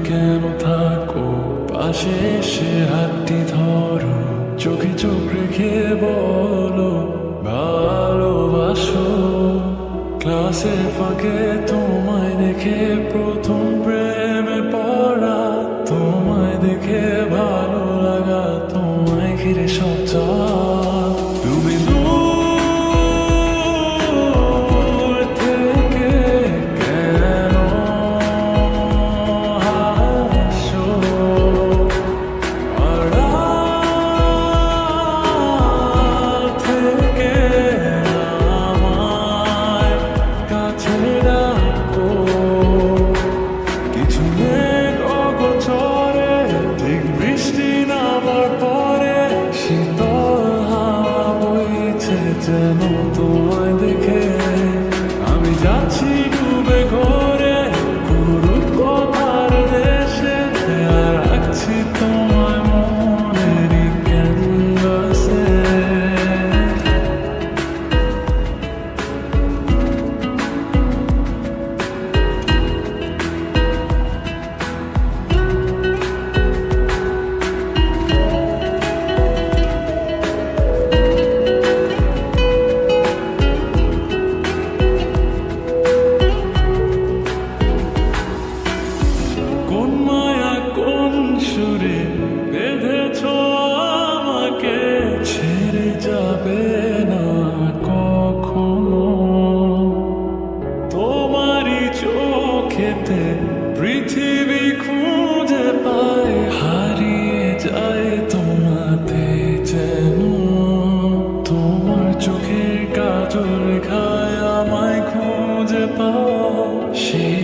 কেন থাকো পাশে এসে হাতটি ধরো চোখে চোখ রেখে বলো ভালোবাসো ক্লাসের ফাঁকে তোমায় দেখে প্রথম প্রেমে পড়া তোমায় দেখে ভালো লাগা তোমায় ঘিরে সব চাপ তুমি দূর থেকে কেন হাসো আড়াল থেকে আমায় কাছে রাখো কিছু মেঘ অগোচরে ঠিক বৃষ্টি নামার পরে শীতল হাওয়া বইছে যেন তোমায় দেখে আমি যাচ্ছি ডুবে ঘরে কোনো কথার দেশে আর রাখছি তোমায় মনেরই ক্যানভাসে কোন মায়া কোন সুরে বেঁধেছ আমাকে ছেড়ে যাবে না কখনো তোমারই চোখেতে পৃথিবী খুঁজে পায় হারিয়ে যায় তোমাতে যেন তোমার চোখের কাজল রেখায় আমায় খুঁজে পাও সেই